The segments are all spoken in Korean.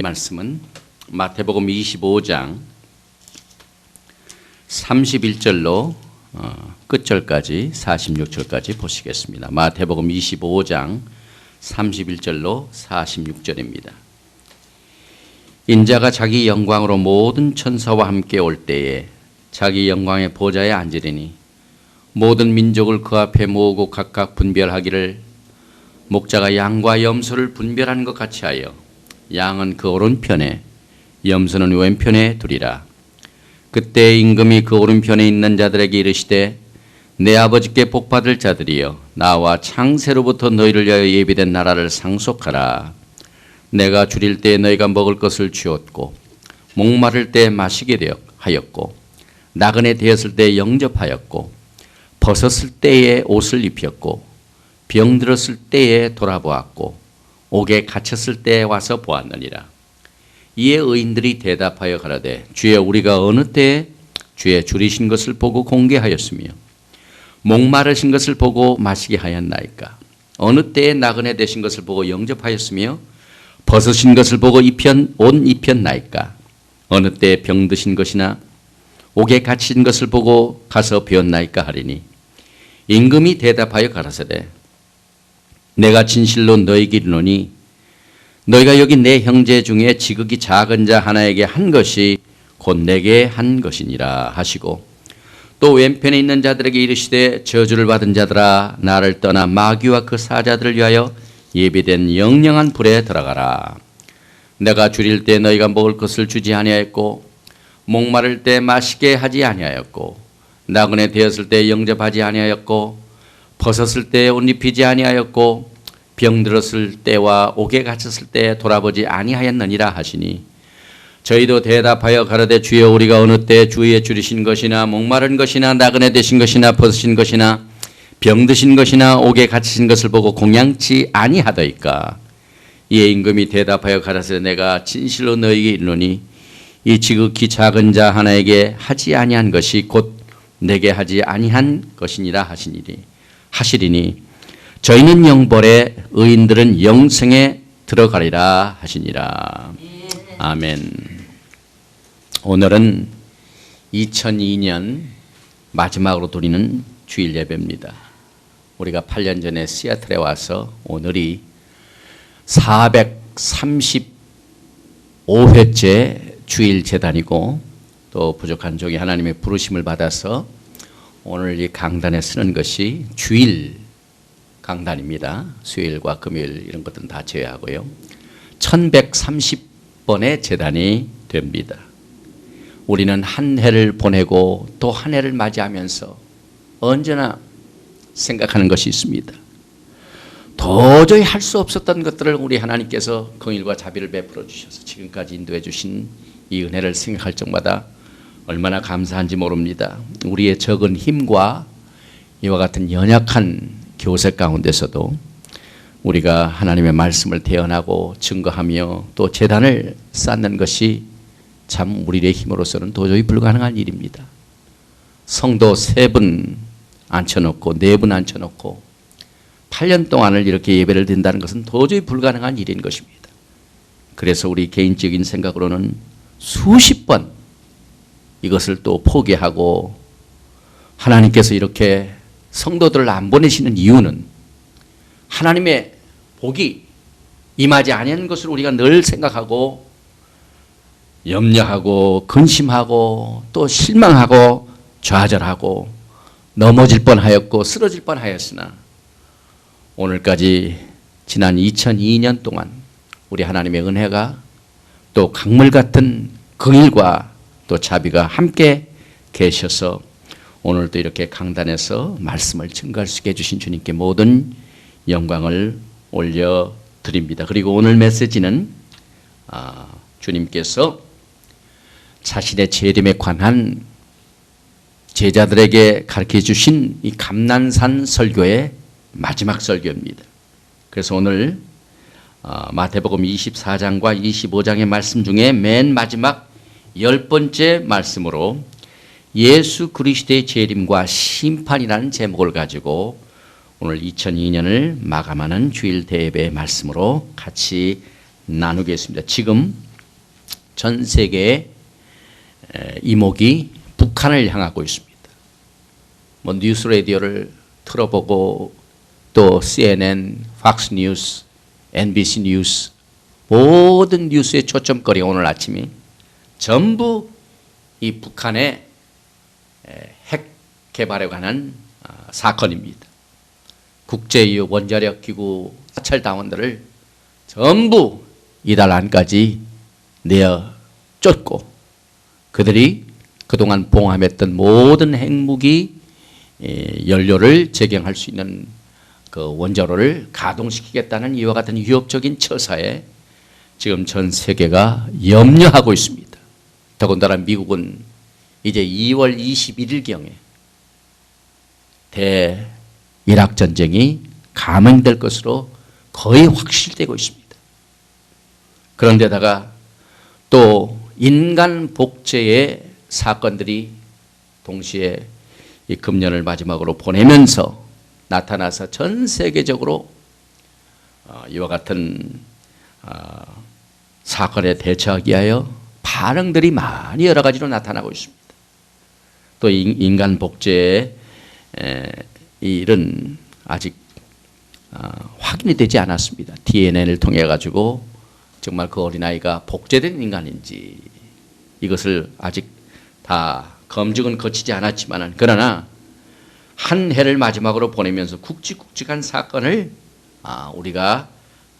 말씀은 마태복음 25장 31절로 끝절까지 46절까지 보시겠습니다. 마태복음 25장 31절로 46절입니다. 인자가 자기 영광으로 모든 천사와 함께 올 때에 자기 영광의 보좌에 앉으리니 모든 민족을 그 앞에 모으고 각각 분별하기를 목자가 양과 염소를 분별하는 것 같이 하여 양은 그 오른편에 염소는 왼편에 두리라. 그때 임금이 그 오른편에 있는 자들에게 이르시되 내 아버지께 복받을 자들이여 나와 창세로부터 너희를 위하여 예비된 나라를 상속하라. 내가 줄일 때 너희가 먹을 것을 주었고 목마를 때 마시게 하였고 나그네 되었을 때 영접하였고 벗었을 때에 옷을 입혔고 병들었을 때에 돌아보았고 옥에 갇혔을 때 와서 보았느니라. 이에 의인들이 대답하여 가라되 주여 우리가 어느 때에 주의 줄이신 것을 보고 공개하였으며 목마르신 것을 보고 마시게 하였나이까. 어느 때에 나그네 되신 것을 보고 영접하였으며 벗으신 것을 보고 옷 입혔나이까. 어느 때에 병드신 것이나 옥에 갇힌 것을 보고 가서 배웠나이까 하리니 임금이 대답하여 가라사대 내가 진실로 너희에게 이르노니 너희가 여기 내 형제 중에 지극히 작은 자 하나에게 한 것이 곧 내게 한 것이니라 하시고 또 왼편에 있는 자들에게 이르시되 저주를 받은 자들아 나를 떠나 마귀와 그 사자들을 위하여 예비된 영영한 불에 들어가라. 내가 줄일 때 너희가 먹을 것을 주지 아니하였고 목마를 때 마시게 하지 아니하였고 나그네 되었을 때 영접하지 아니하였고 벗었을 때 옷 입히지 아니하였고 병들었을 때와 옥에 갇혔을 때 돌아보지 아니하였느니라 하시니 저희도 대답하여 가라되 주여 우리가 어느 때 주의 줄이신 것이나 목마른 것이나 나그네 되신 것이나 벗으신 것이나 병드신 것이나 옥에 갇히신 것을 보고 공양치 아니하더이까. 이에 임금이 대답하여 가라사대 내가 진실로 너희에게 이르노니 이 지극히 작은 자 하나에게 하지 아니한 것이 곧 내게 하지 아니한 것이니라 하시리니 저희는 영벌에 의인들은 영생에 들어가리라 하시니라. 아멘. 오늘은 2002년 마지막으로 드리는 주일 예배입니다. 우리가 8년 전에 시애틀에 와서 오늘이 435회째 주일 재단이고 또 부족한 종이 하나님의 부르심을 받아서 오늘 이 강단에 서는 것이 주일 강단입니다. 수요일과 금요일 이런 것들은 다 제외하고요. 1130번의 재단이 됩니다. 우리는 한 해를 보내고 또 한 해를 맞이하면서 언제나 생각하는 것이 있습니다. 도저히 할 수 없었던 것들을 우리 하나님께서 긍휼과 자비를 베풀어 주셔서 지금까지 인도해 주신 이 은혜를 생각할 적마다 얼마나 감사한지 모릅니다. 우리의 적은 힘과 이와 같은 연약한 교세 가운데서도 우리가 하나님의 말씀을 대언하고 증거하며 또 제단을 쌓는 것이 참 우리의 힘으로서는 도저히 불가능한 일입니다. 성도 3분 앉혀놓고 4분 앉혀놓고 8년 동안을 이렇게 예배를 드린다는 것은 도저히 불가능한 일인 것입니다. 그래서 우리 개인적인 생각으로는 수십 번 이것을 또 포기하고 하나님께서 이렇게 성도들을 안 보내시는 이유는 하나님의 복이 임하지 아니하는 것을 우리가 늘 생각하고 염려하고 근심하고 또 실망하고 좌절하고 넘어질 뻔하였고 쓰러질 뻔하였으나 오늘까지 지난 2002년 동안 우리 하나님의 은혜가 또 강물 같은 긍휼과 또 자비가 함께 계셔서 오늘도 이렇게 강단에서 말씀을 증거할 수 있게 해주신 주님께 모든 영광을 올려드립니다. 그리고 오늘 메시지는 주님께서 자신의 재림에 관한 제자들에게 가르쳐 주신 이 감난산 설교의 마지막 설교입니다. 그래서 오늘 마태복음 24장과 25장의 말씀 중에 맨 마지막 10번째 말씀으로 예수 그리스도의 재림과 심판이라는 제목을 가지고 오늘 2002년을 마감하는 주일 대예배의 말씀으로 같이 나누겠습니다. 지금 전 세계의 이목이 북한을 향하고 있습니다. 뭐 뉴스 라디오를 틀어보고 또 CNN, 팍스 뉴스, NBC 뉴스 모든 뉴스의 초점거리가 오늘 아침이 전부 이 북한의 핵 개발에 관한 사건입니다. 국제유효 원자력 기구 사찰 당원들을 전부 이달 안까지 내어 쫓고 그들이 그동안 봉함했던 모든 핵무기 연료를 제공할 수 있는 그 원자로를 가동시키겠다는 이와 같은 위협적인 처사에 지금 전 세계가 염려하고 있습니다. 더군다나 미국은 이제 2월 21일경에 대이락 전쟁이 감행될 것으로 거의 확실되고 있습니다. 그런데다가 또 인간 복제의 사건들이 동시에 이 금년을 마지막으로 보내면서 나타나서 전 세계적으로 이와 같은 사건에 대처하기 위하여 반응들이 많이 여러 가지로 나타나고 있습니다. 또 인간 복제의 일은 아직 확인이 되지 않았습니다. DNA를 통해 가지고 정말 그 어린아이가 복제된 인간인지 이것을 아직 다 검증은 거치지 않았지만 그러나 한 해를 마지막으로 보내면서 굵직굵직한 사건을 우리가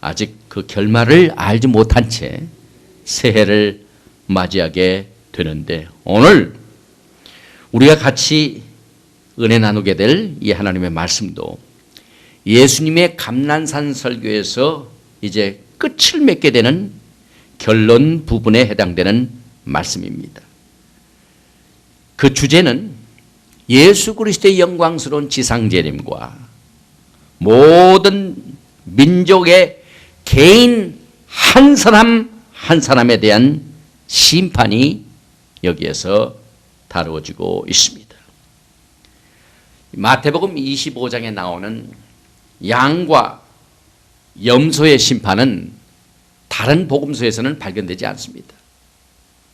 아직 그 결말을 알지 못한 채 새해를 맞이하게 되는데 오늘 우리가 같이 은혜 나누게 될 이 하나님의 말씀도 예수님의 감난산 설교에서 이제 끝을 맺게 되는 결론 부분에 해당되는 말씀입니다. 그 주제는 예수 그리스도의 영광스러운 지상재림과 모든 민족의 개인 한 사람 한 사람에 대한 심판이 여기에서 다루어지고 있습니다. 마태복음 25장에 나오는 양과 염소의 심판은 다른 복음서에서는 발견되지 않습니다.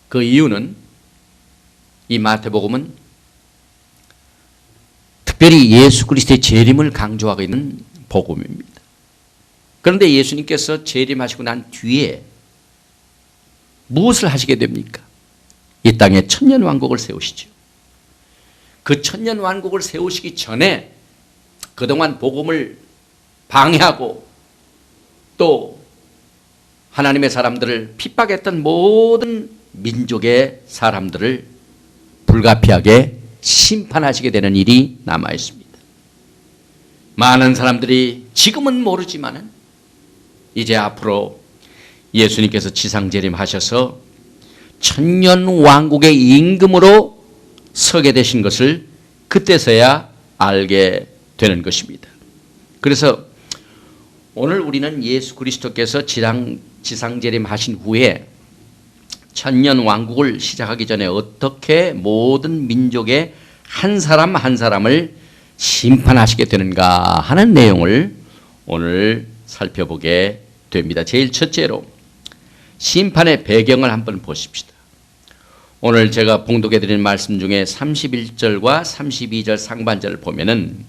그 이유는 이 마태복음은 특별히 예수 그리스도의 재림을 강조하고 있는 복음입니다. 그런데 예수님께서 재림하시고 난 뒤에 무엇을 하시게 됩니까? 이 땅에 천년왕국을 세우시죠. 그 천년왕국을 세우시기 전에 그동안 복음을 방해하고 또 하나님의 사람들을 핍박했던 모든 민족의 사람들을 불가피하게 심판하시게 되는 일이 남아 있습니다. 많은 사람들이 지금은 모르지만은 이제 앞으로 예수님께서 지상재림하셔서 천년왕국의 임금으로 서게 되신 것을 그때서야 알게 되는 것입니다. 그래서 오늘 우리는 예수 그리스도께서 지상재림하신 후에 천년왕국을 시작하기 전에 어떻게 모든 민족의 한 사람 한 사람을 심판하시게 되는가 하는 내용을 오늘 살펴보게 됩니다. 제일 첫째로 심판의 배경을 한번 보십시다. 오늘 제가 봉독해 드린 말씀 중에 31절과 32절 상반절을 보면은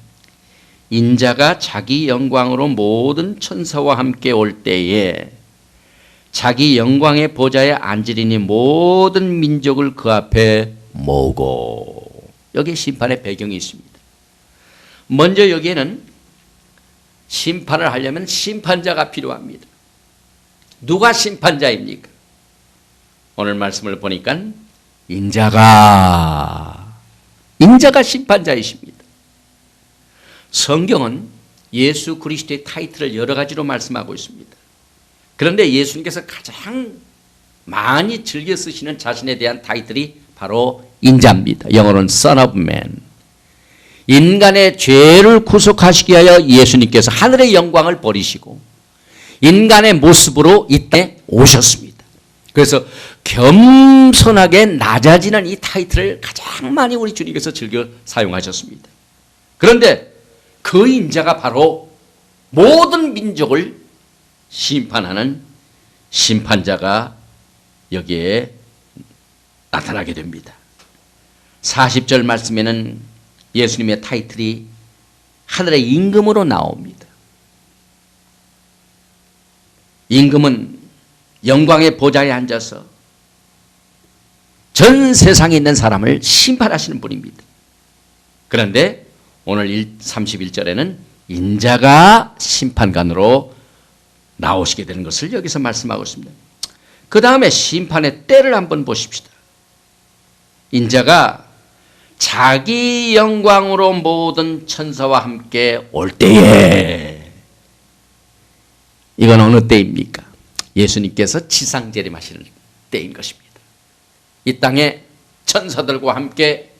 인자가 자기 영광으로 모든 천사와 함께 올 때에 자기 영광의 보좌에 앉으리니 모든 민족을 그 앞에 모으고, 여기에 심판의 배경이 있습니다. 먼저 여기에는 심판을 하려면 심판자가 필요합니다. 누가 심판자입니까? 오늘 말씀을 보니까 인자가 심판자이십니다. 성경은 예수 그리스도의 타이틀을 여러 가지로 말씀하고 있습니다. 그런데 예수님께서 가장 많이 즐겨 쓰시는 자신에 대한 타이틀이 바로 인자입니다. 영어로는 Son of Man. 인간의 죄를 구속하시기 위하여 예수님께서 하늘의 영광을 버리시고 인간의 모습으로 이 땅에 오셨습니다. 그래서 겸손하게 낮아지는 이 타이틀을 가장 많이 우리 주님께서 즐겨 사용하셨습니다. 그런데 그 인자가 바로 모든 민족을 심판하는 심판자가 여기에 나타나게 됩니다. 40절 말씀에는 예수님의 타이틀이 하늘의 임금으로 나옵니다. 임금은 영광의 보좌에 앉아서 전 세상에 있는 사람을 심판하시는 분입니다. 그런데 오늘 31절에는 인자가 심판관으로 나오시게 되는 것을 여기서 말씀하고 있습니다. 그 다음에 심판의 때를 한번 보십시다. 인자가 자기 영광으로 모든 천사와 함께 올 때에, 이건 어느 때입니까? 예수님께서 지상재림하시는 때인 것입니다. 이 땅에 천사들과 함께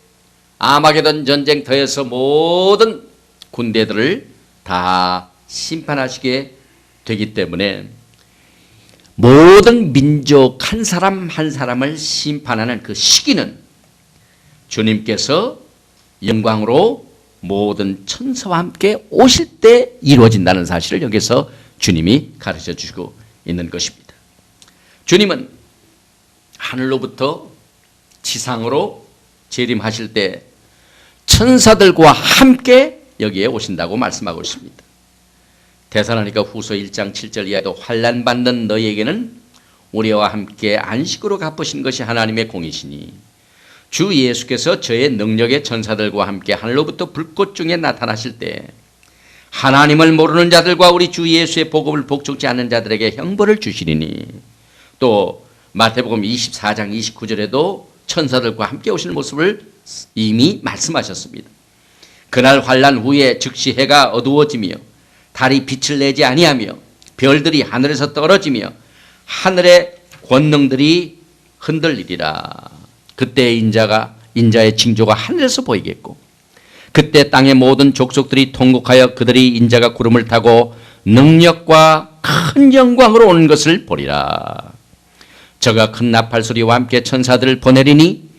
아마게돈 전쟁터에서 모든 군대들을 다 심판하시게 되기 때문에 모든 민족 한 사람 한 사람을 심판하는 그 시기는 주님께서 영광으로 모든 천사와 함께 오실 때 이루어진다는 사실을 여기서 주님이 가르쳐 주시고 있는 것입니다. 주님은 하늘로부터 지상으로 재림하실 때 천사들과 함께 여기에 오신다고 말씀하고 있습니다. 데살로니가 후서 1장 7절 이하에도 환난 받는 너희에게는 우리와 함께 안식으로 갚으신 것이 하나님의 공이시니 주 예수께서 저의 능력의 천사들과 함께 하늘로부터 불꽃 중에 나타나실 때 하나님을 모르는 자들과 우리 주 예수의 복음을 복종치 않는 자들에게 형벌을 주시리니, 또 마태복음 24장 29절에도 천사들과 함께 오시는 모습을 이미 말씀하셨습니다. 그날 환난 후에 즉시 해가 어두워지며 달이 빛을 내지 아니하며 별들이 하늘에서 떨어지며 하늘의 권능들이 흔들리리라. 그때 인자의 징조가 하늘에서 보이겠고 그때 땅의 모든 족속들이 통곡하여 그들이 인자가 구름을 타고 능력과 큰 영광으로 오는 것을 보리라. 저가 큰 나팔 소리와 함께 천사들을 보내리니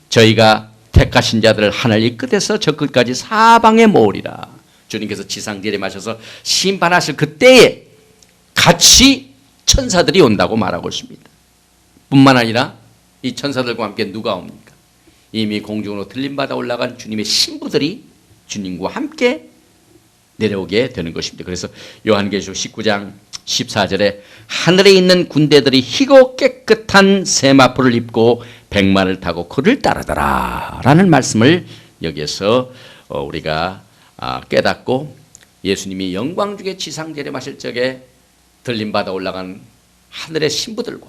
저희가 택하신 자들을 하늘 이 끝에서 저 끝까지 사방에 모으리라. 주님께서 지상재림하셔서 심판하실 그때에 같이 천사들이 온다고 말하고 있습니다. 뿐만 아니라 이 천사들과 함께 누가 옵니까? 이미 공중으로 들림받아 올라간 주님의 신부들이 주님과 함께 내려오게 되는 것입니다. 그래서 요한계시록 19장 14절에 하늘에 있는 군대들이 희고 깨끗한 세마포를 입고 백마를 타고 그를 따르더라 라는 말씀을 여기에서 우리가 깨닫고, 예수님이 영광 중에 지상재림하실 적에 들림받아 올라간 하늘의 신부들과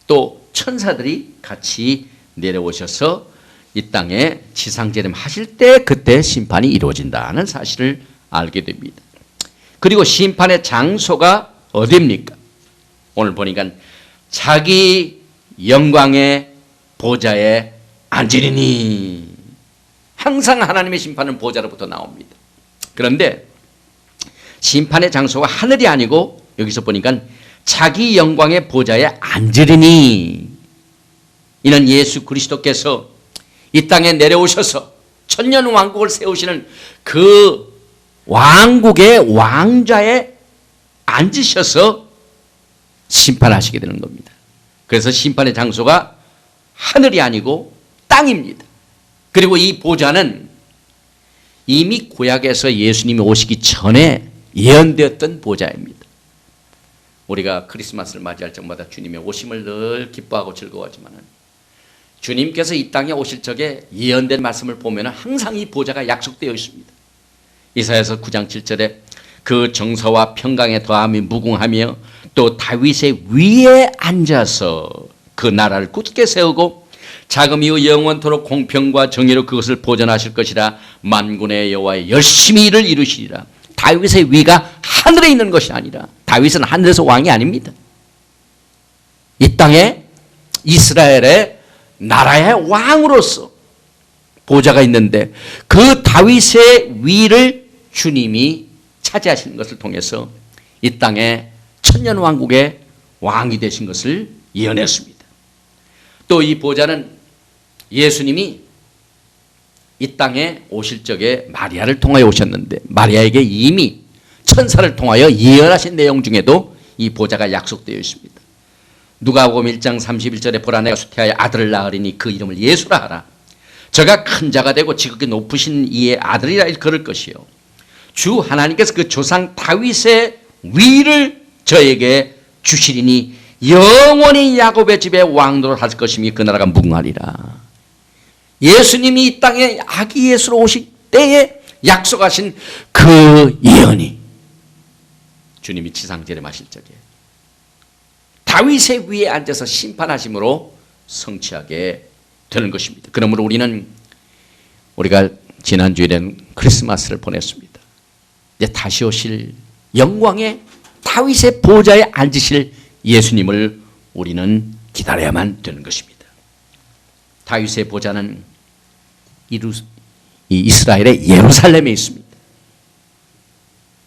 또 천사들이 같이 내려오셔서 이 땅에 지상재림하실 때 그때 심판이 이루어진다는 사실을 알게 됩니다. 그리고 심판의 장소가 어디입니까? 오늘 보니까 자기 영광의 보좌에 앉으리니, 항상 하나님의 심판은 보좌로부터 나옵니다. 그런데 심판의 장소가 하늘이 아니고 여기서 보니까 자기 영광의 보좌에 앉으리니, 이는 예수 그리스도께서 이 땅에 내려오셔서 천년 왕국을 세우시는 그 왕국의 왕좌에 앉으셔서 심판하시게 되는 겁니다. 그래서 심판의 장소가 하늘이 아니고 땅입니다. 그리고 이 보좌는 이미 구약에서 예수님이 오시기 전에 예언되었던 보좌입니다. 우리가 크리스마스를 맞이할 적마다 주님의 오심을 늘 기뻐하고 즐거워하지만 주님께서 이 땅에 오실 적에 예언된 말씀을 보면 항상 이 보좌가 약속되어 있습니다. 이사야서 9장 7절에 그 정서와 평강에 더함이 무궁하며 또 다윗의 위에 앉아서 그 나라를 굳게 세우고 자금이요 영원토록 공평과 정의로 그것을 보존하실 것이라. 만군의 여호와의 열심히 일을 이루시리라. 다윗의 위가 하늘에 있는 것이 아니라, 다윗은 하늘에서 왕이 아닙니다. 이 땅에 이스라엘의 나라의 왕으로서 보좌가 있는데 그 다윗의 위를 주님이 차지하시는 것을 통해서 이 땅에 천년 왕국의 왕이 되신 것을 예언했습니다. 또 이 보좌는 예수님이 이 땅에 오실 적에 마리아를 통하여 오셨는데 마리아에게 이미 천사를 통하여 예언하신 내용 중에도 이 보좌가 약속되어 있습니다. 누가복음 1장 31절에 보라 내가 수태하여 아들을 낳으리니 그 이름을 예수라 하라. 저가 큰 자가 되고 지극히 높으신 이의 아들이라 일컬을 것이요 주 하나님께서 그 조상 다윗의 위를 저에게 주시리니 영원히 야곱의 집에 왕노를 할 것이며 그 나라가 무궁하리라. 예수님이 이 땅에 아기 예수로 오실 때에 약속하신 그 예언이 주님이 지상재림하실 적에 다윗의 위에 앉아서 심판하심으로 성취하게 되는 것입니다. 그러므로 우리가 지난주에는 크리스마스를 보냈습니다. 이제 다시 오실 영광의 다윗의 보좌에 앉으실 예수님을 우리는 기다려야만 되는 것입니다. 다윗의 보좌는 이 이스라엘의 예루살렘에 있습니다.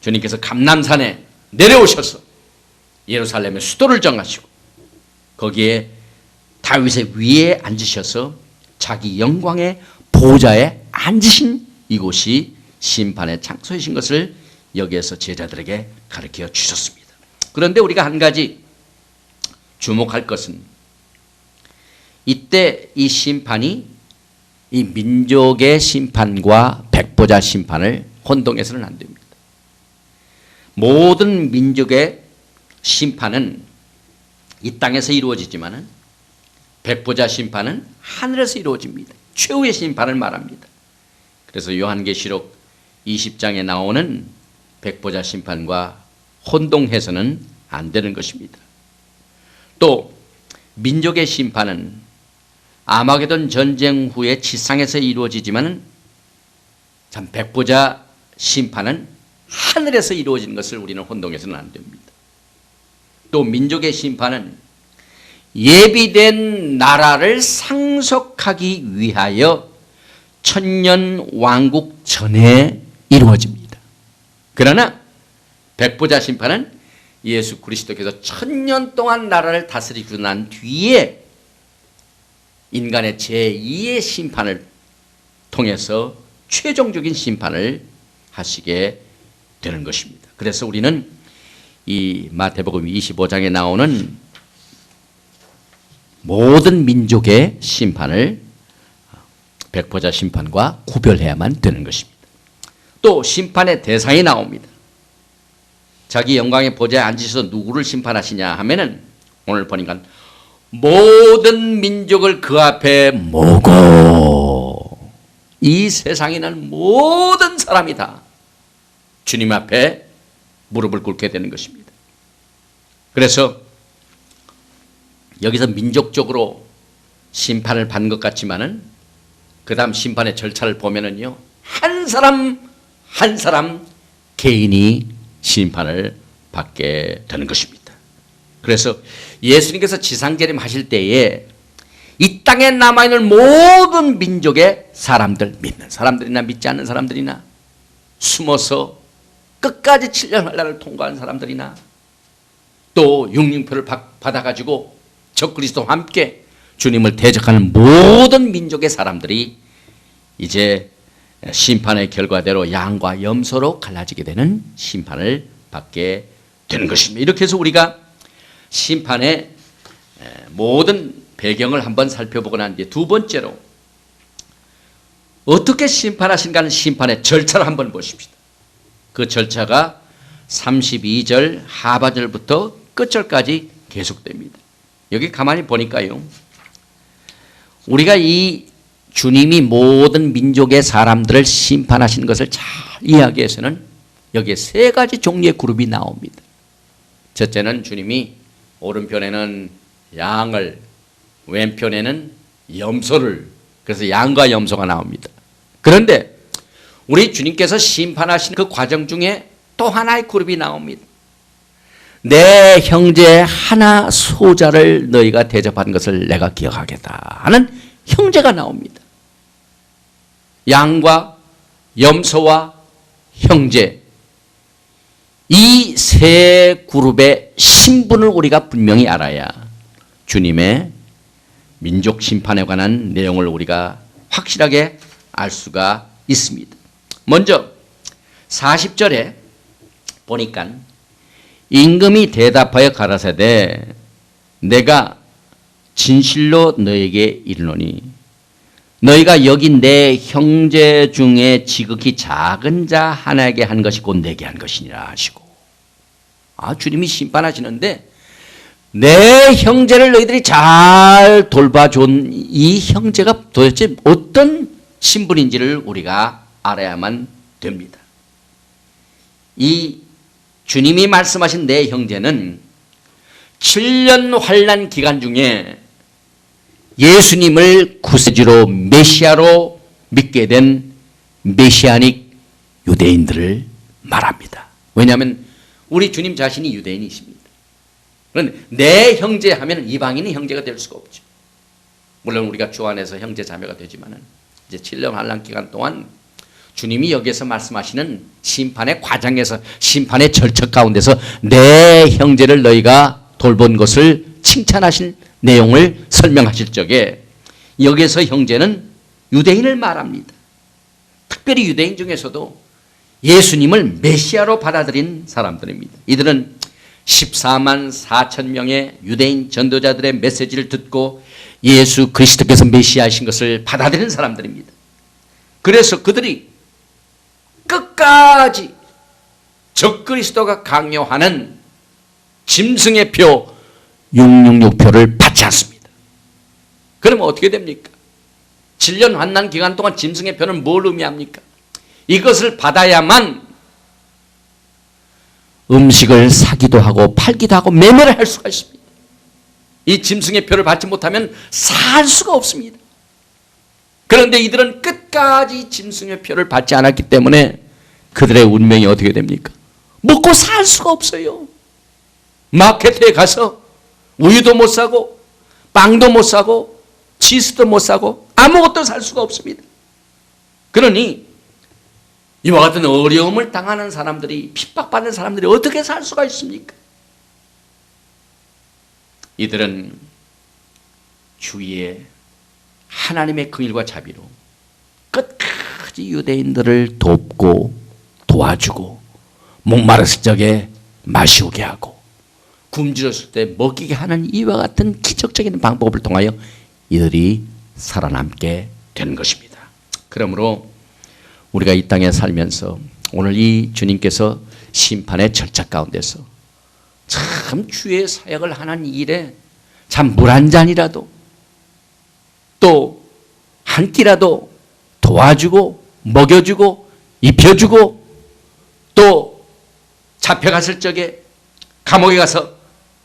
주님께서 감람산에 내려오셔서 예루살렘의 수도를 정하시고 거기에 다윗의 위에 앉으셔서 자기 영광의 보좌에 앉으신 이곳이 심판의 장소이신 것을 여기에서 제자들에게 가르쳐 주셨습니다. 그런데 우리가 한 가지 주목할 것은 이때 이 심판이 이 민족의 심판과 백보자 심판을 혼동해서는 안 됩니다. 모든 민족의 심판은 이 땅에서 이루어지지만은 백보자 심판은 하늘에서 이루어집니다. 최후의 심판을 말합니다. 그래서 요한계시록 20장에 나오는 백보자 심판과 혼동해서는 안 되는 것입니다. 또 민족의 심판은 아마게돈 전쟁 후에 지상에서 이루어지지만은 참 백보자 심판은 하늘에서 이루어지는 것을 우리는 혼동해서는 안 됩니다. 또 민족의 심판은 예비된 나라를 상속하기 위하여 천년 왕국 전에 이루어집니다. 그러나 백보자 심판은 예수 그리스도께서 천년 동안 나라를 다스리고 난 뒤에 인간의 제2의 심판을 통해서 최종적인 심판을 하시게 되는 것입니다. 그래서 우리는 이 마태복음 25장에 나오는 모든 민족의 심판을 백보자 심판과 구별해야만 되는 것입니다. 또 심판의 대상이 나옵니다. 자기 영광의 보좌에 앉으셔서 누구를 심판하시냐 하면은 오늘 보니까 모든 민족을 그 앞에 모고 이 세상에 있는 모든 사람이 다 주님 앞에 무릎을 꿇게 되는 것입니다. 그래서 여기서 민족적으로 심판을 받는 것 같지만은 그 다음 심판의 절차를 보면은요 한 사람 한 사람 개인이 심판을 받게 되는 것입니다. 그래서 예수님께서 지상재림하실 때에 이 땅에 남아있는 모든 민족의 사람들, 믿는 사람들이나 믿지 않는 사람들이나 숨어서 끝까지 7년 환란을 통과한 사람들이나 또 육림표를 받아가지고 적그리스도와 함께 주님을 대적하는 모든 민족의 사람들이 이제 심판의 결과대로 양과 염소로 갈라지게 되는 심판을 받게 되는 것입니다. 이렇게 해서 우리가 심판의 모든 배경을 한번 살펴보고 난 뒤에 두 번째로 어떻게 심판하신가 하는 심판의 절차를 한번 보십시다. 그 절차가 32절 하반절부터 끝절까지 계속됩니다. 여기 가만히 보니까요. 우리가 이 주님이 모든 민족의 사람들을 심판하시는 것을 잘 이해하기 위해서는 여기에 세 가지 종류의 그룹이 나옵니다. 첫째는 주님이 오른편에는 양을, 왼편에는 염소를, 그래서 양과 염소가 나옵니다. 그런데 우리 주님께서 심판하시는 그 과정 중에 또 하나의 그룹이 나옵니다. 내 형제 하나 소자를 너희가 대접한 것을 내가 기억하겠다 하는 형제가 나옵니다. 양과 염소와 형제, 이 세 그룹의 신분을 우리가 분명히 알아야 주님의 민족 심판에 관한 내용을 우리가 확실하게 알 수가 있습니다. 먼저 40절에 보니까 임금이 대답하여 가라사대 내가 진실로 너에게 이르노니 너희가 여기 내 형제 중에 지극히 작은 자 하나에게 한 것이 곧 내게 한 것이니라 하시고, 주님이 심판하시는데 내 형제를 너희들이 잘 돌봐준 이 형제가 도대체 어떤 신분인지를 우리가 알아야만 됩니다. 이 주님이 말씀하신 내 형제는 7년 환난 기간 중에 예수님을 구세주로 메시아로 믿게 된 메시아닉 유대인들을 말합니다. 왜냐하면 우리 주님 자신이 유대인이십니다. 그런데 내 형제 하면 이방인이 형제가 될 수가 없죠. 물론 우리가 주 안에서 형제 자매가 되지만은 이제 7년 환난 기간 동안 주님이 여기에서 말씀하시는 심판의 과정에서, 심판의 절차 가운데서 내 형제를 너희가 돌본 것을 칭찬하신 내용을 설명하실 적에 여기에서 형제는 유대인을 말합니다. 특별히 유대인 중에서도 예수님을 메시아로 받아들인 사람들입니다. 이들은 14만 4천 명의 유대인 전도자들의 메시지를 듣고 예수 그리스도께서 메시아이신 것을 받아들인 사람들입니다. 그래서 그들이 끝까지 적그리스도가 강요하는 짐승의 표 666표를 받지 않습니다. 그러면 어떻게 됩니까? 7년 환난 기간 동안 짐승의 표는 뭘 의미합니까? 이것을 받아야만 음식을 사기도 하고 팔기도 하고 매매를 할 수가 있습니다. 이 짐승의 표를 받지 못하면 살 수가 없습니다. 그런데 이들은 끝까지 짐승의 표를 받지 않았기 때문에 그들의 운명이 어떻게 됩니까? 먹고 살 수가 없어요. 마켓에 가서 우유도 못 사고 빵도 못 사고 치즈도 못 사고 아무것도 살 수가 없습니다. 그러니 이와 같은 어려움을 당하는 사람들이, 핍박받는 사람들이 어떻게 살 수가 있습니까? 이들은 주위에 하나님의 긍휼과 자비로 끝까지 유대인들을 돕고 도와주고, 목마르실 적에 마시우게 하고, 굶주렸을 때 먹이게 하는 이와 같은 기적적인 방법을 통하여 이들이 살아남게 되는 것입니다. 그러므로 우리가 이 땅에 살면서 오늘 이 주님께서 심판의 절차 가운데서 참 주의 사역을 하는 일에 참 물 한 잔이라도 또 한 끼라도 도와주고 먹여주고 입혀주고, 또 잡혀갔을 적에 감옥에 가서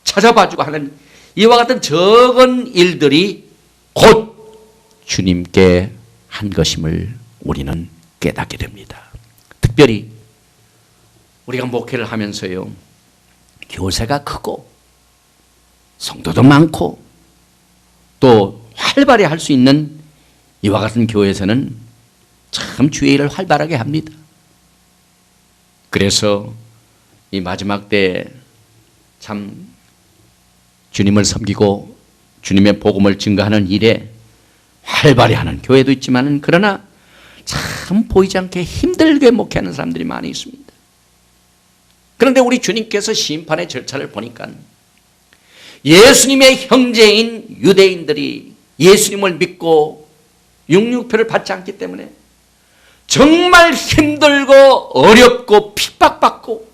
찾아봐주고 하는 이와 같은 적은 일들이 곧 주님께 한 것임을 우리는 깨닫게 됩니다. 특별히 우리가 목회를 하면서요, 교세가 크고 성도도 많고 또 활발히 할 수 있는 이와 같은 교회에서는 참 주의 일을 활발하게 합니다. 그래서 이 마지막 때 참 주님을 섬기고 주님의 복음을 증거하는 일에 활발히 하는 교회도 있지만, 그러나 참 보이지 않게 힘들게 목회하는 사람들이 많이 있습니다. 그런데 우리 주님께서 심판의 절차를 보니까 예수님의 형제인 유대인들이 예수님을 믿고 666표를 받지 않기 때문에 정말 힘들고 어렵고 핍박받고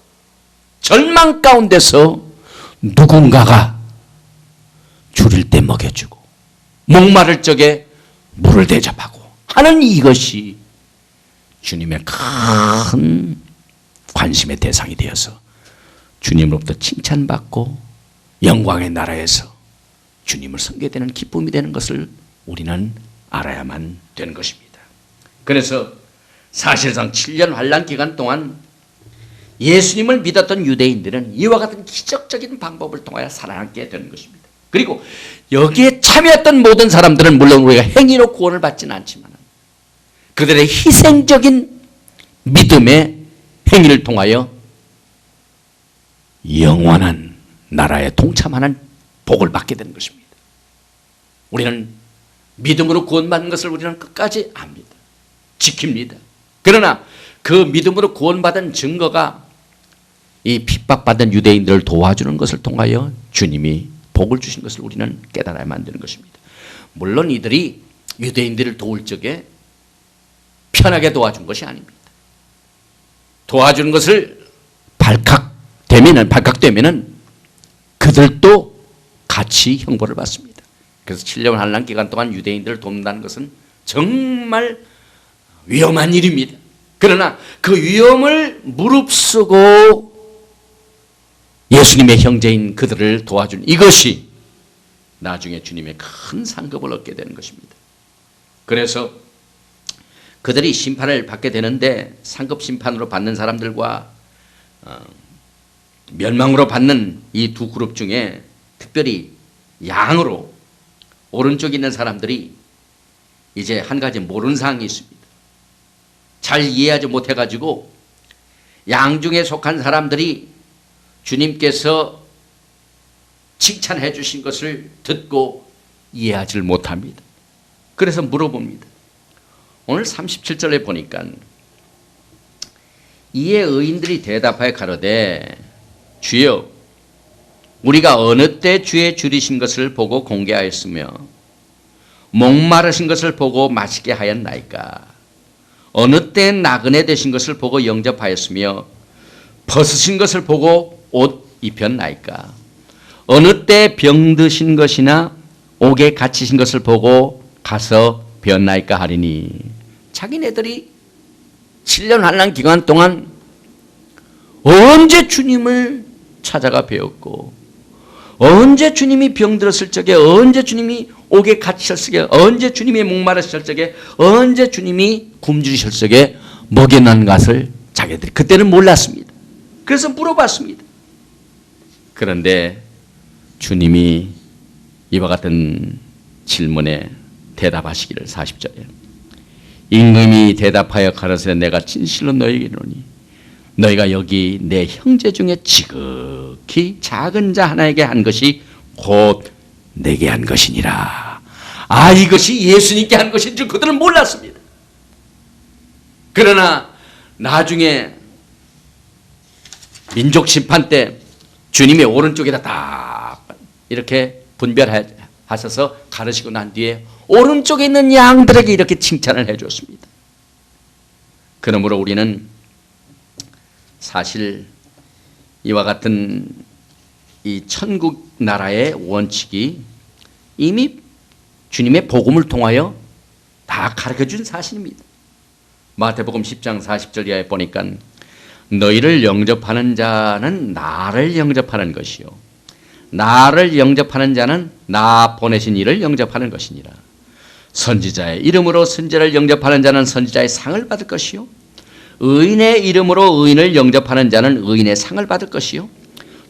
절망 가운데서 누군가가 줄일 때 먹여주고 목마를 적에 물을 대접하고 하는 이것이 주님의 큰 관심의 대상이 되어서 주님으로부터 칭찬받고 영광의 나라에서 주님을 섬기게 되는 기쁨이 되는 것을 우리는 알아야만 되는 것입니다. 그래서 사실상 7년 환난 기간 동안 예수님을 믿었던 유대인들은 이와 같은 기적적인 방법을 통하여 살아남게 되는 것입니다. 그리고 여기에 참여했던 모든 사람들은 물론 우리가 행위로 구원을 받지는 않지만 그들의 희생적인 믿음의 행위를 통하여 영원한 나라에 동참하는 복을 받게 되는 것입니다. 우리는 믿음으로 구원받는 것을 우리는 끝까지 압니다. 지킵니다. 그러나 그 믿음으로 구원받은 증거가 이 핍박받은 유대인들을 도와주는 것을 통하여 주님이 복을 주신 것을 우리는 깨달아야만 되는 것입니다. 물론 이들이 유대인들을 도울 적에 편하게 도와준 것이 아닙니다. 도와주는 것을 발각되면은 그들도 같이 형벌을 받습니다. 그래서 7년 환란 기간 동안 유대인들을 돕는다는 것은 정말 위험한 일입니다. 그러나 그 위험을 무릅쓰고 예수님의 형제인 그들을 도와준 이것이 나중에 주님의 큰 상급을 얻게 되는 것입니다. 그래서 그들이 심판을 받게 되는데 상급 심판으로 받는 사람들과 멸망으로 받는 이 두 그룹 중에 특별히 양으로 오른쪽에 있는 사람들이 이제 한 가지 모르는 사항이 있습니다. 잘 이해하지 못해가지고 양 중에 속한 사람들이 주님께서 칭찬해 주신 것을 듣고 이해하지를 못합니다. 그래서 물어봅니다. 오늘 37절에 보니까 이에 의인들이 대답하여 가로되 주여 우리가 어느 때 주의 줄이신 것을 보고 공개하였으며 목마르신 것을 보고 마시게 하였나이까. 어느 때 나그네 되신 것을 보고 영접하였으며 벗으신 것을 보고 옷 입혔나이까. 어느 때 병드신 것이나 옥에 갇히신 것을 보고 가서 배웠나이까 하리니. 자기네들이 7년 환난 기간 동안 언제 주님을 찾아가 배웠고, 언제 주님이 병들었을 적에, 언제 주님이 옥에 갇히셨을 적에, 언제 주님이 목마르셨을 적에, 언제 주님이 굶주리셨을 적에 먹여놓은 것을 자기들이 그때는 몰랐습니다. 그래서 물어봤습니다. 그런데 주님이 이와 같은 질문에 대답하시기를 40절에 임금이 대답하여 가로되 내가 진실로 너희에게 이르노니 너희가 여기 내 형제 중에 지극히 작은 자 하나에게 한 것이 곧 내게 한 것이니라. 아, 이것이 예수님께 한 것인 줄 그들은 몰랐습니다. 그러나 나중에 민족 심판 때 주님의 오른쪽에다 딱 이렇게 분별하셔서 가르치고 난 뒤에 오른쪽에 있는 양들에게 이렇게 칭찬을 해줬습니다. 그러므로 우리는 사실 이와 같은 이 천국 나라의 원칙이 이미 주님의 복음을 통하여 다 가르쳐준 사실입니다. 마태복음 10장 40절 이하에 보니까 너희를 영접하는 자는 나를 영접하는 것이요 나를 영접하는 자는 나 보내신 이를 영접하는 것이니라. 선지자의 이름으로 선지자를 영접하는 자는 선지자의 상을 받을 것이요 의인의 이름으로 의인을 영접하는 자는 의인의 상을 받을 것이요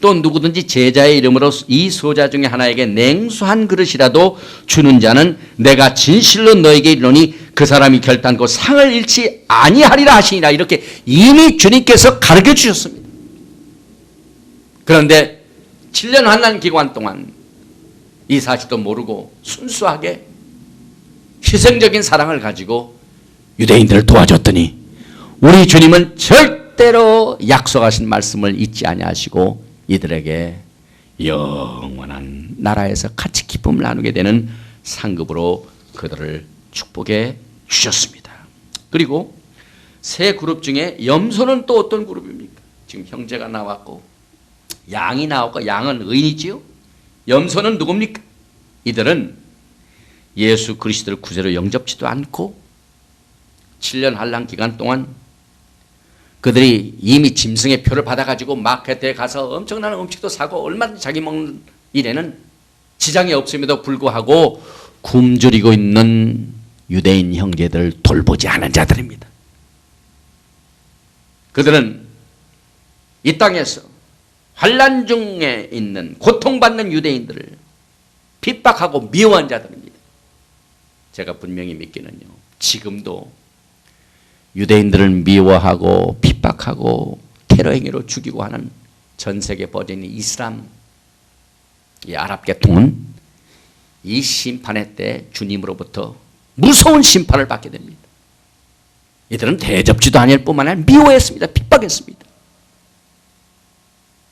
또 누구든지 제자의 이름으로 이 소자 중에 하나에게 냉수 한 그릇이라도 주는 자는 내가 진실로 너에게 이르노니 그 사람이 결단코 상을 잃지 아니하리라 하시니라. 이렇게 이미 주님께서 가르쳐 주셨습니다. 그런데 7년 환난 기간 동안 이 사실도 모르고 순수하게 희생적인 사랑을 가지고 유대인들을 도와줬더니 우리 주님은 절대로 약속하신 말씀을 잊지 아니하시고 이들에게 영원한 나라에서 같이 기쁨을 나누게 되는 상급으로 그들을 축복해 주셨습니다. 그리고 세 그룹 중에 염소는 또 어떤 그룹입니까? 지금 형제가 나왔고 양이 나왔고 양은 의인이지요. 염소는 누굽니까? 이들은 예수 그리스도를 구세로 영접지도 않고 7년 환난 기간 동안 그들이 이미 짐승의 표를 받아가지고 마켓에 가서 엄청난 음식도 사고 얼마든지 자기 먹는 일에는 지장이 없음에도 불구하고 굶주리고 있는 유대인 형제들을 돌보지 않은 자들입니다. 그들은 이 땅에서 환난 중에 있는 고통받는 유대인들을 핍박하고 미워한 자들입니다. 제가 분명히 믿기는요, 지금도 유대인들을 미워하고 핍박하고 테러 행위로 죽이고 하는 전 세계에 퍼져 있는 이슬람, 이 아랍 계통은 이 심판의 때 주님으로부터 무서운 심판을 받게 됩니다. 이들은 대접지도 아니할 뿐만 아니라 미워했습니다. 핍박했습니다.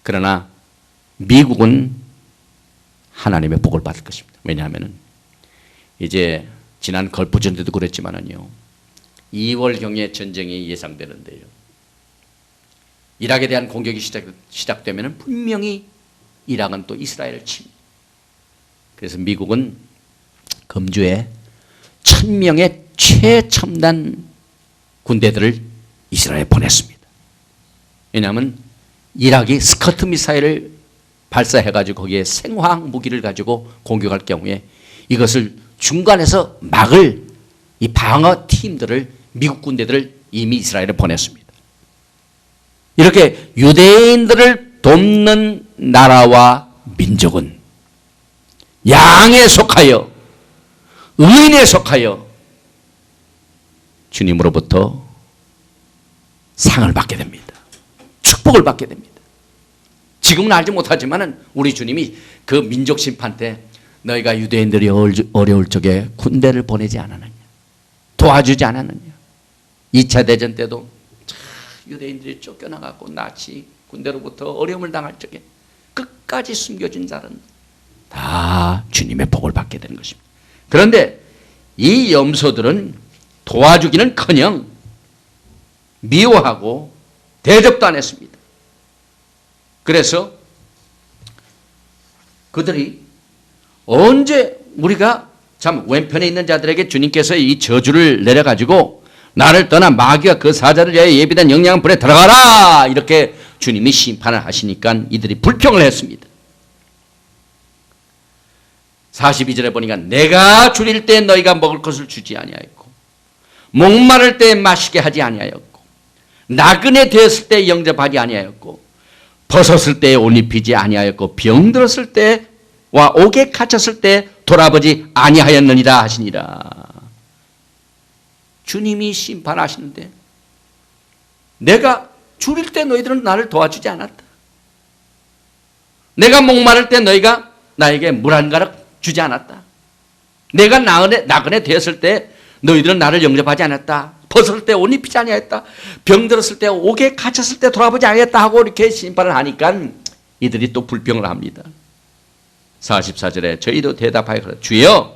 그러나 미국은 하나님의 복을 받을 것입니다. 왜냐하면 이제 지난 걸프전 때도 그랬지만은요, 2월경에 전쟁이 예상되는데요, 이락에 대한 공격이 시작되면 분명히 이락은 또 이스라엘을 칩니다. 그래서 미국은 금주에 1000명의 최첨단 군대들을 이스라엘에 보냈습니다. 왜냐하면 이락이 스커트 미사일을 발사해가지고 거기에 생화학 무기를 가지고 공격할 경우에 이것을 중간에서 막을 이 방어 팀들을, 미국 군대들을 이미 이스라엘에 보냈습니다. 이렇게 유대인들을 돕는 나라와 민족은 양에 속하여, 의인에 속하여 주님으로부터 상을 받게 됩니다. 축복을 받게 됩니다. 지금은 알지 못하지만 우리 주님이 그 민족 심판 때 너희가 유대인들이 어려울 적에 군대를 보내지 않았느냐, 도와주지 않았느냐. 2차 대전 때도 유대인들이 쫓겨나가고 나치 군대로부터 어려움을 당할 적에 끝까지 숨겨진 자는 다 주님의 복을 받게 되는 것입니다. 그런데 이 염소들은 도와주기는커녕 미워하고 대접도 안 했습니다. 그래서 그들이 언제 우리가 참 왼편에 있는 자들에게 주님께서 이 저주를 내려가지고 나를 떠나 마귀와 그 사자를 위하여 예비된 영양한 불에 들어가라, 이렇게 주님이 심판을 하시니까 이들이 불평을 했습니다. 42절에 보니까 내가 줄일 때 너희가 먹을 것을 주지 아니하였고, 목마를 때 마시게 하지 아니하였고, 나그네 되었을 때 영접하지 아니하였고, 벗었을 때 옷 입히지 아니하였고, 병들었을 때와 옥에 갇혔을 때 돌아보지 아니하였느니라 하시니라. 주님이 심판하시는데 내가 줄일 때 너희들은 나를 도와주지 않았다. 내가 목마를 때 너희가 나에게 물 한 가락 주지 않았다. 내가 나그네 되었을 때 너희들은 나를 영접하지 않았다. 벗을 때 옷 입히지 아니하였다. 병들었을 때 옥에 갇혔을 때 돌아보지 않았다 하고 이렇게 심판을 하니까 이들이 또 불평을 합니다. 44절에 저희도 대답하여 주여,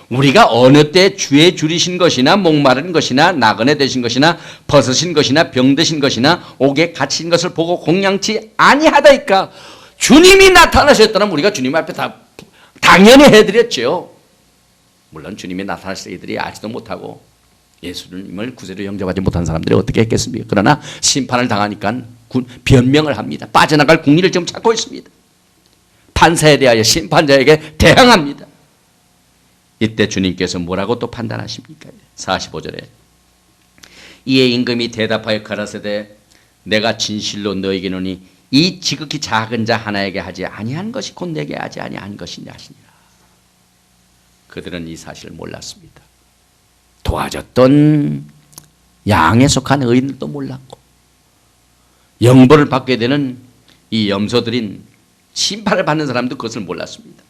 우리가 어느 때 주의 줄이신 것이나 목마른 것이나 나그네 되신 것이나 벗으신 것이나 병드신 것이나 옥에 갇힌 것을 보고 공양치 아니하다니까. 주님이 나타나셨다면 우리가 주님 앞에 다 당연히 해드렸죠. 물론 주님이 나타나실 때 이들이 알지도 못하고 예수님을 구세로 영접하지 못한 사람들이 어떻게 했겠습니까? 그러나 심판을 당하니까 변명을 합니다. 빠져나갈 국리를 지금 찾고 있습니다. 판사에 대하여 심판자에게 대항합니다. 이때 주님께서 뭐라고 또 판단하십니까? 45절에 이에 임금이 대답하여 가라사대 내가 진실로 너에게 이르노니 이 지극히 작은 자 하나에게 하지 아니한 것이 곧 내게 하지 아니한 것이냐 하시니라. 그들은 이 사실을 몰랐습니다. 도와줬던 양에 속한 의인들도 몰랐고 영벌을 받게 되는 이 염소들인 심판을 받는 사람도 그것을 몰랐습니다.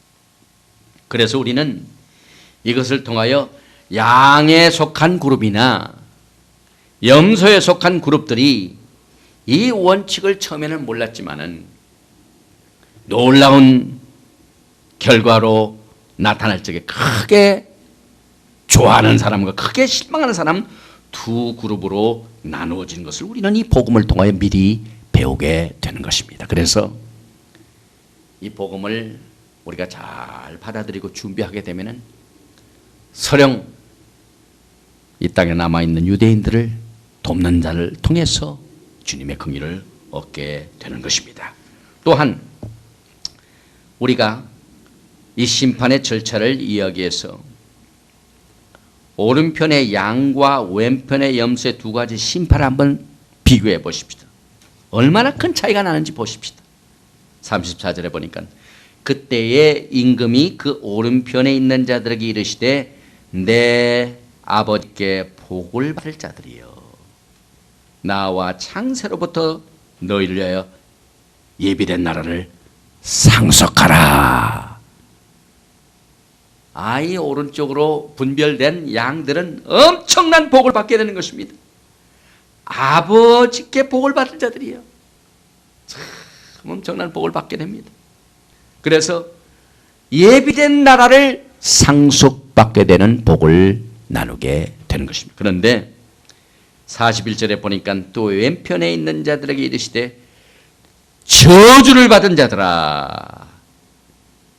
그래서 우리는 이것을 통하여 양에 속한 그룹이나 염소에 속한 그룹들이 이 원칙을 처음에는 몰랐지만은 놀라운 결과로 나타날 적에 크게 좋아하는 사람과 크게 실망하는 사람 두 그룹으로 나누어진 것을 우리는 이 복음을 통하여 미리 배우게 되는 것입니다. 그래서 이 복음을 우리가 잘 받아들이고 준비하게 되면은 설령 이 땅에 남아있는 유대인들을 돕는 자를 통해서 주님의 긍휼을 얻게 되는 것입니다. 또한 우리가 이 심판의 절차를 이야기해서 오른편의 양과 왼편의 염소의 두 가지 심판을 한번 비교해 보십시다. 얼마나 큰 차이가 나는지 보십시다. 34절에 보니까 그때의 임금이 그 오른편에 있는 자들에게 이르시되 내 아버지께 복을 받을 자들이여 나와 창세로부터 너희를 위하여 예비된 나라를 상속하라. 아이 오른쪽으로 분별된 양들은 엄청난 복을 받게 되는 것입니다. 아버지께 복을 받을 자들이요. 참 엄청난 복을 받게 됩니다. 그래서 예비된 나라를 상속받게 되는 복을 나누게 되는 것입니다. 그런데 41절에 보니까 또 왼편에 있는 자들에게 이르시되 저주를 받은 자들아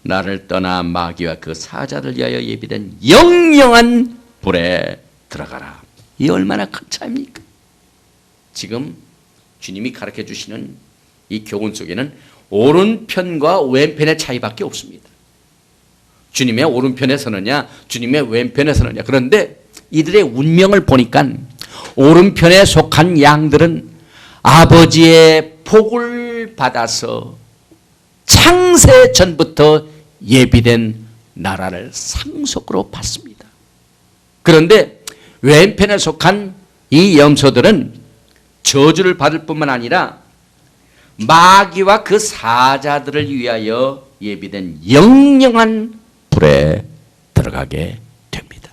나를 떠나 마귀와 그 사자를 위하여 예비된 영영한 불에 들어가라. 이 얼마나 큰 차이입니까? 지금 주님이 가르쳐 주시는 이 교훈 속에는 오른편과 왼편의 차이밖에 없습니다. 주님의 오른편에 서느냐 주님의 왼편에 서느냐. 그런데 이들의 운명을 보니까 오른편에 속한 양들은 아버지의 복을 받아서 창세 전부터 예비된 나라를 상속으로 받습니다. 그런데 왼편에 속한 이 염소들은 저주를 받을 뿐만 아니라 마귀와 그 사자들을 위하여 예비된 영영한 불에 들어가게 됩니다.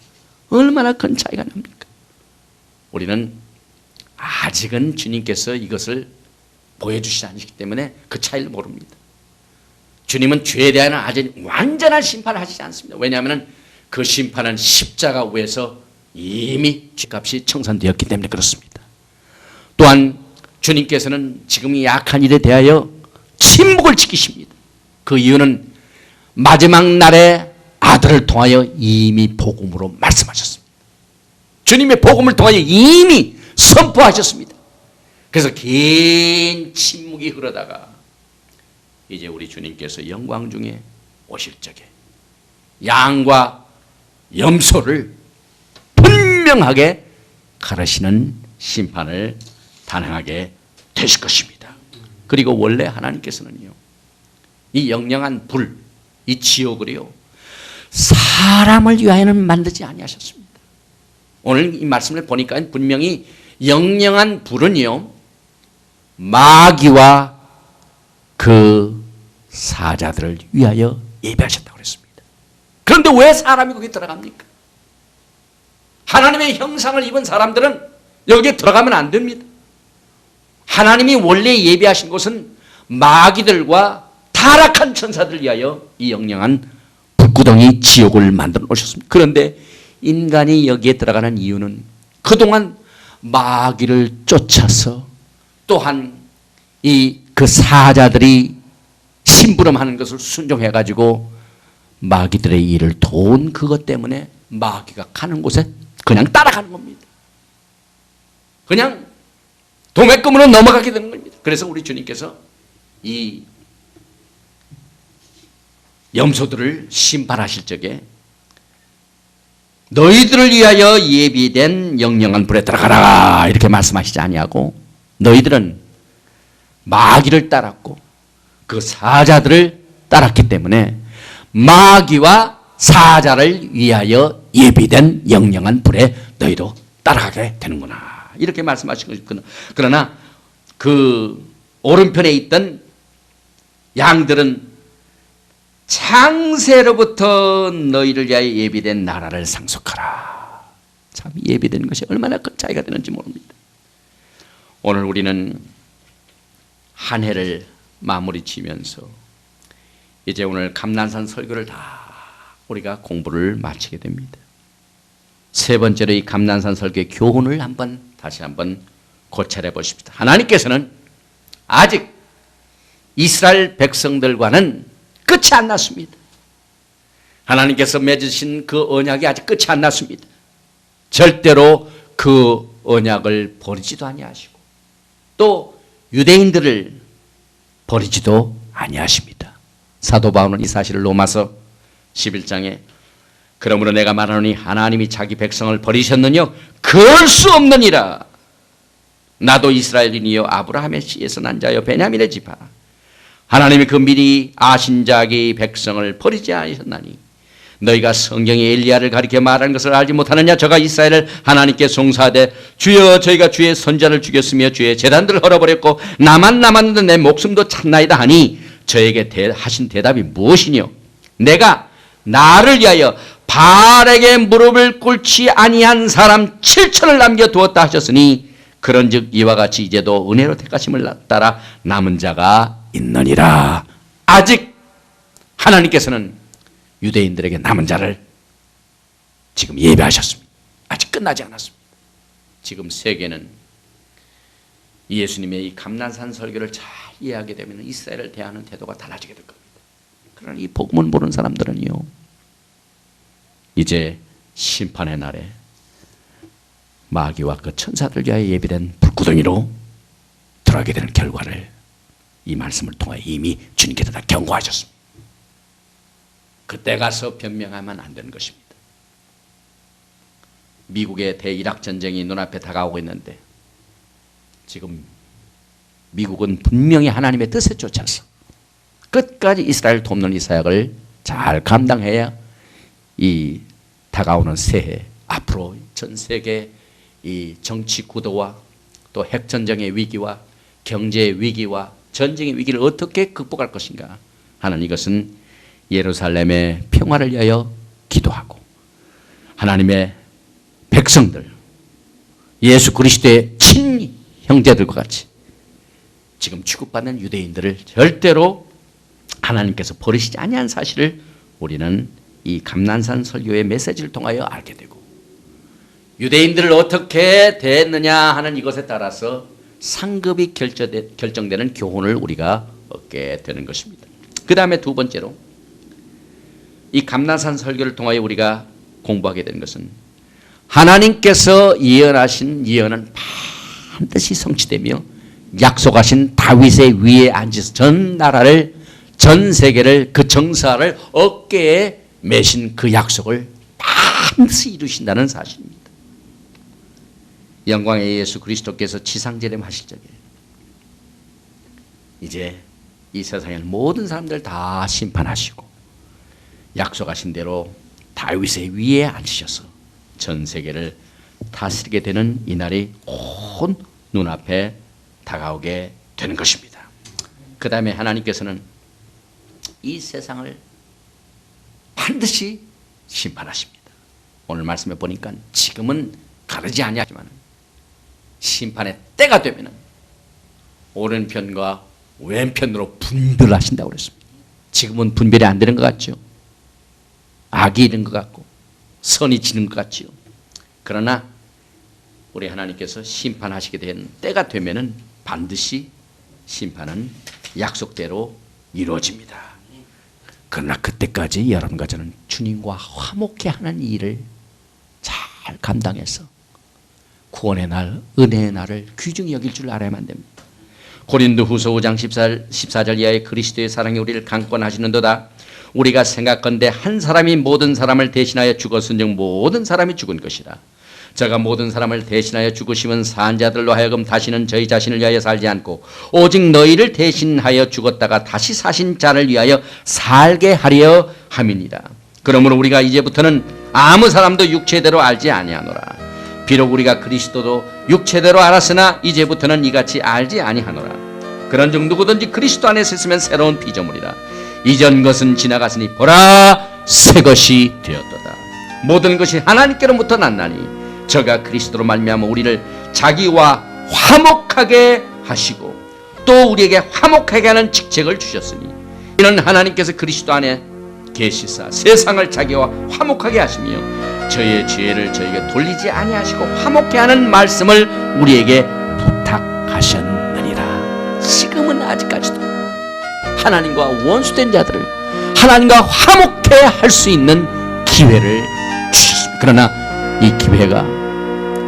얼마나 큰 차이가 납니까? 우리는 아직은 주님께서 이것을 보여주시지 않으시기 때문에 그 차이를 모릅니다. 주님은 죄에 대한 아직 완전한 심판을 하시지 않습니다. 왜냐하면 그 심판은 십자가 위에서 이미 죄값이 청산되었기 때문에 그렇습니다. 또한 주님께서는 지금 이 약한 일에 대하여 침묵을 지키십니다. 그 이유는 마지막 날에 아들을 통하여 이미 복음으로 말씀하셨습니다. 주님의 복음을 통하여 이미 선포하셨습니다. 그래서 긴 침묵이 흐르다가 이제 우리 주님께서 영광 중에 오실 적에 양과 염소를 분명하게 가르시는 심판을 단행하게 되실 것입니다. 그리고 원래 하나님께서는요, 이 영영한 불, 이 지옥을요, 사람을 위하여는 만들지 아니하셨습니다. 오늘 이 말씀을 보니까 분명히 영영한 불은요, 마귀와 그 사자들을 위하여 예비하셨다고 그랬습니다. 그런데 왜 사람이 거기 들어갑니까? 하나님의 형상을 입은 사람들은 여기에 들어가면 안 됩니다. 하나님이 원래 예비하신 곳은 마귀들과 타락한 천사들 위하여 이 영영한 불구덩이 지옥을 만들어 놓으셨습니다. 그런데 인간이 여기에 들어가는 이유는 그동안 마귀를 쫓아서 또한 그 사자들이 심부름하는 것을 순종해가지고 마귀들의 일을 도운 그것 때문에 마귀가 가는 곳에 그냥 따라가는 겁니다. 그냥 도매금으로 넘어가게 되는 겁니다. 그래서 우리 주님께서 이 염소들을 심판하실 적에 너희들을 위하여 예비된 영영한 불에 들어가라 이렇게 말씀하시지 아니하고 너희들은 마귀를 따랐고 그 사자들을 따랐기 때문에 마귀와 사자를 위하여 예비된 영영한 불에 너희도 따라가게 되는구나 이렇게 말씀하신 것이구나. 그러나 그 오른편에 있던 양들은 창세로부터 너희를 위하여 예비된 나라를 상속하라. 참 예비된 것이 얼마나 큰 차이가 되는지 모릅니다. 오늘 우리는 한 해를 마무리 지면서 이제 오늘 감난산 설교를 다 우리가 공부를 마치게 됩니다. 세 번째로 이 감난산 설교의 교훈을 다시 한번 고찰해 보십시다. 하나님께서는 아직 이스라엘 백성들과는 끝이 안 났습니다. 하나님께서 맺으신 그 언약이 아직 끝이 안 났습니다. 절대로 그 언약을 버리지도 아니하시고 또 유대인들을 버리지도 아니하십니다. 사도 바울은 이 사실을 로마서 11장에 그러므로 내가 말하노니 하나님이 자기 백성을 버리셨느냐 그럴 수 없느니라. 나도 이스라엘인이요 아브라함의 씨에서 난 자요 베냐민의 지파 하나님이 그 미리 아신 자기 백성을 버리지 않으셨나니 너희가 성경에 엘리야를 가리켜 말하는 것을 알지 못하느냐. 저가 이스라엘을 하나님께 송사하되 주여 저희가 주의 선자를 죽였으며 주의 제단들을 헐어버렸고 나만 남았는데 내 목숨도 찾나이다 하니 저에게 하신 대답이 무엇이뇨. 내가 나를 위하여 바알에게 무릎을 꿇지 아니한 사람 7천을 남겨두었다 하셨으니 그런즉 이와 같이 이제도 은혜로 택하심을 따라 남은 자가 있느니라. 아직 하나님께서는 유대인들에게 남은 자를 지금 예배하셨습니다. 아직 끝나지 않았습니다. 지금 세계는 예수님의 이 감난산 설교를 잘 이해하게 되면 이스라엘을 대하는 태도가 달라지게 될 겁니다. 그러나 이 복음을 모르는 사람들은요, 이제 심판의 날에 마귀와 그 천사들 위하여 예비된 불구덩이로 들어가게 되는 결과를 이 말씀을 통해 이미 주님께서 다 경고하셨습니다. 그때 가서 변명하면 안 되는 것입니다. 미국의 대이락 전쟁이 눈앞에 다가오고 있는데 지금 미국은 분명히 하나님의 뜻에 쫓아서 끝까지 이스라엘 돕는 이 사역을 잘 감당해야 이 다가오는 새해 앞으로 전 세계 이 정치 구도와 또 핵전쟁의 위기와 경제의 위기와 전쟁의 위기를 어떻게 극복할 것인가 하는 이것은 예루살렘의 평화를 위하여 기도하고 하나님의 백성들 예수 그리스도의 친 형제들과 같이 지금 취급받는 유대인들을 절대로 하나님께서 버리시지 아니한 사실을 우리는 이 감난산 설교의 메시지를 통하여 알게 되고 유대인들을 어떻게 대했느냐 하는 이것에 따라서 상급이 결정되는 교훈을 우리가 얻게 되는 것입니다. 그 다음에 두 번째로 이 감난산 설교를 통하여 우리가 공부하게 되는 것은 하나님께서 예언하신 예언은 반드시 성취되며 약속하신 다윗의 위에 앉아서 전 나라를 전 세계를 그 정사를 어깨에 메신 그 약속을 반드시 이루신다는 사실입니다. 영광의 예수 그리스도께서 지상재림하실 적에 이제 이 세상의 모든 사람들 다 심판하시고 약속하신 대로 다윗의 위에 앉으셔서 전 세계를 다스리게 되는 이 날이 곧 눈앞에 다가오게 되는 것입니다. 그 다음에 하나님께서는 이 세상을 반드시 심판하십니다. 오늘 말씀에 보니까 지금은 가르지 아니하지만 심판의 때가 되면 오른편과 왼편으로 분별하신다고 그랬습니다. 지금은 분별이 안 되는 것 같죠. 악이 이른 것 같고 선이 지는 것 같지요. 그러나 우리 하나님께서 심판하시게 된 때가 되면은 반드시 심판은 약속대로 이루어집니다. 그러나 그때까지 여러분과 저는 주님과 화목해 하는 일을 잘 감당해서 구원의 날, 은혜의 날을 귀중히 여길 줄 알아야만 됩니다. 고린도후서 5장 14절 이하의 그리스도의 사랑이 우리를 강권하시는도다. 우리가 생각건대 한 사람이 모든 사람을 대신하여 죽었은즉 모든 사람이 죽은 것이라. 저가 모든 사람을 대신하여 죽으시면 산 자들로 하여금 다시는 저희 자신을 위하여 살지 않고 오직 너희를 대신하여 죽었다가 다시 사신 자를 위하여 살게 하려 함이니라. 그러므로 우리가 이제부터는 아무 사람도 육체대로 알지 아니하노라. 비록 우리가 그리스도도 육체대로 알았으나 이제부터는 이같이 알지 아니하노라. 그런즉 누구든지 그리스도 안에서 있으면 새로운 피조물이라. 이전 것은 지나갔으니 보라 새 것이 되었도다. 모든 것이 하나님께로부터 났나니 저가 그리스도로 말미암아 우리를 자기와 화목하게 하시고 또 우리에게 화목하게 하는 직책을 주셨으니 이는 하나님께서 그리스도 안에 계시사 세상을 자기와 화목하게 하시며 저의 죄를 저에게 돌리지 아니하시고 화목케 하는 말씀을 우리에게 부탁하셨느니라. 지금은 아직까지도 하나님과 원수된 자들을 하나님과 화목케 할 수 있는 기회를 주셨습니다. 그러나 이 기회가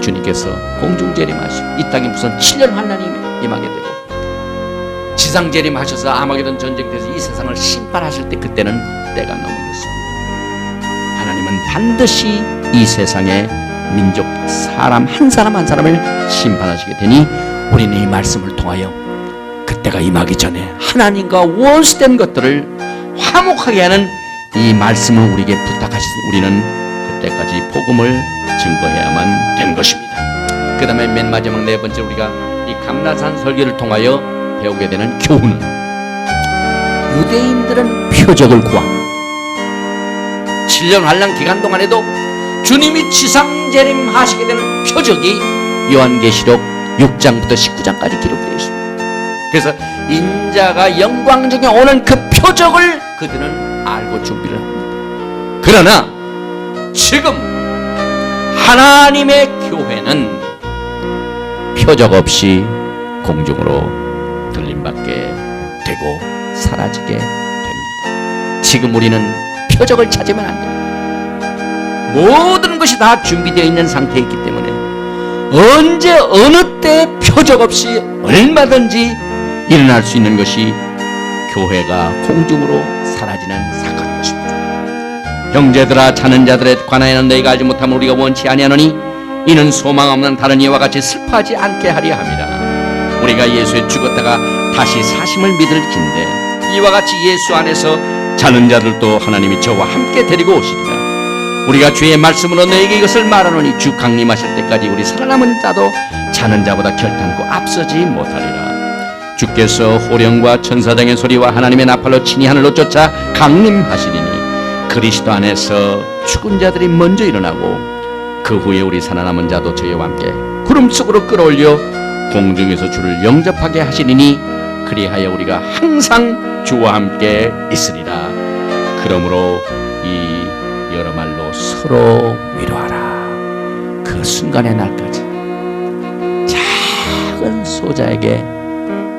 주님께서 공중재림하시고 이 땅에 무슨 7년 환난이 임하게 되고 지상재림하셔서 아마게돈 전쟁에서 이 세상을 심판하실 때 그때는 때가 너무 늦습니다. 하나님은 반드시 이 세상의 민족 사람 한 사람 한 사람을 심판하시게 되니 우리는 이 말씀을 통하여 그때가 임하기 전에 하나님과 원수된 것들을 화목하게 하는 이 말씀을 우리에게 부탁하시니 우리는 그때까지 복음을 증거해야만 되는 것입니다. 그 다음에 맨 마지막 네 번째 우리가 이 감난산 설교를 통하여 배우게 되는 교훈은 유대인들은 표적을 구합니다. 7년 환난 기간 동안에도 주님이 지상재림하시게 되는 표적이 요한계시록 6장부터 19장까지 기록되어 있습니다. 그래서 인자가 영광 중에 오는 그 표적을 그들은 알고 준비를 합니다. 그러나 지금 하나님의 교회는 표적 없이 공중으로 들림받게 되고 사라지게 됩니다. 지금 우리는 표적을 찾으면 안 됩니다. 모든 것이 다 준비되어 있는 상태에 있기 때문에 언제 어느 때 표적 없이 얼마든지 일어날 수 있는 것이 교회가 공중으로 사라지는 사건인 것입니다. 형제들아, 자는 자들에 관하여는 너희가 알지 못함을 우리가 원치 아니하노니 이는 소망 없는 다른 이와 같이 슬퍼하지 않게 하려 함이라. 우리가 예수에 죽었다가 다시 사심을 믿을진대 이와 같이 예수 안에서 자는 자들도 하나님이 저와 함께 데리고 오시리라. 우리가 주의 말씀으로 너에게 이것을 말하노니 주 강림하실 때까지 우리 살아남은 자도 자는 자보다 결단코 앞서지 못하리라. 주께서 호령과 천사장의 소리와 하나님의 나팔로 친히 하늘로 쫓아 강림하시리니 그리스도 안에서 죽은 자들이 먼저 일어나고 그 후에 우리 살아남은 자도 저희와 함께 구름 속으로 끌어올려 공중에서 주를 영접하게 하시리니 그리하여 우리가 항상 주와 함께 있으리라. 그러므로 이 여러 말로 서로 위로하라. 그 순간의 날까지 작은 소자에게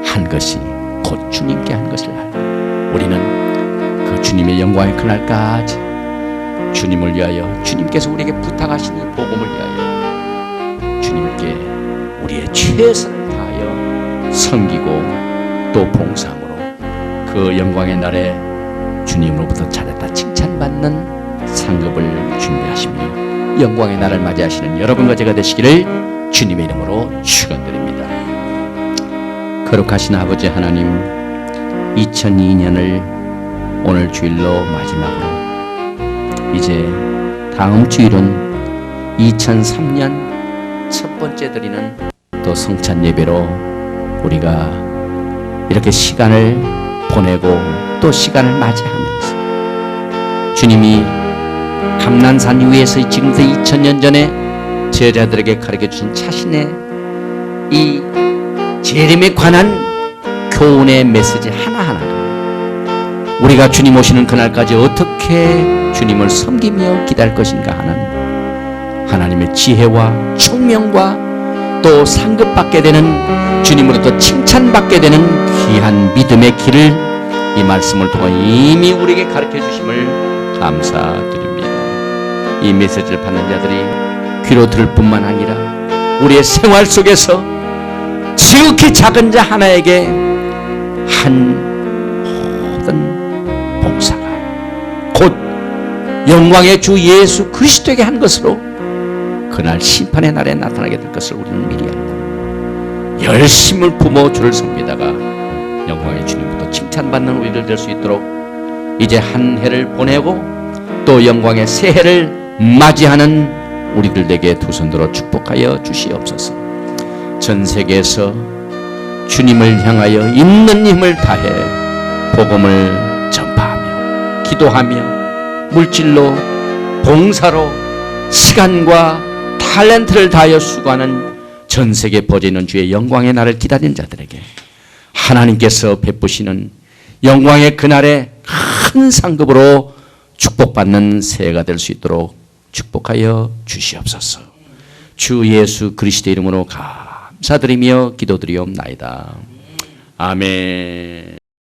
한 것이 곧 주님께 한 것을 알고 우리는 그 주님의 영광의 그날까지 주님을 위하여 주님께서 우리에게 부탁하시니 복음을 위하여 주님께 우리의 최선을 다하여 섬기고 또 봉사함으로 그 영광의 날에 주님으로부터 잘했다 칭찬받는 상급을 준비하시며 영광의 날을 맞이하시는 여러분과 제가 되시기를 주님의 이름으로 축원드립니다. 거룩하신 아버지 하나님, 2002년을 오늘 주일로 마지막으로 이제 다음 주일은 2003년 첫 번째 드리는 또 성찬 예배로 우리가 이렇게 시간을 보내고 또 시간을 맞이하면서 주님이 감난산 위에서 지금부터 2000년 전에 제자들에게 가르쳐 주신 자신의 이 재림에 관한 교훈의 메시지 하나하나가 우리가 주님 오시는 그날까지 어떻게 주님을 섬기며 기다릴 것인가 하는 하나님의 지혜와 총명과 또 상급받게 되는 주님으로부터 칭찬받게 되는 귀한 믿음의 길을 이 말씀을 통해 이미 우리에게 가르쳐 주심을 감사드립니다. 이 메시지를 받는 자들이 귀로 들을 뿐만 아니라 우리의 생활 속에서 지극히 작은 자 하나에게 한 모든 봉사가 곧 영광의 주 예수 그리스도에게 한 것으로 그날 심판의 날에 나타나게 될 것을 우리는 미리 알고 열심을 품어 주를 섬기다가 영광의 주님부터 칭찬받는 우리들 될 수 있도록 이제 한 해를 보내고 또 영광의 새 해를 맞이하는 우리들에게 두 손 들어 축복하여 주시옵소서. 전 세계에서 주님을 향하여 있는 힘을 다해 복음을 전파하며 기도하며 물질로 봉사로 시간과 탤런트를 다하여 수고하는 전 세계 퍼지는 주의 영광의 날을 기다리는 자들에게 하나님께서 베푸시는 영광의 그날에 큰 상급으로 축복받는 새해가 될 수 있도록 축복하여 주시옵소서. 주 예수 그리스도의 이름으로 감사드리며 기도드리옵나이다. 아멘.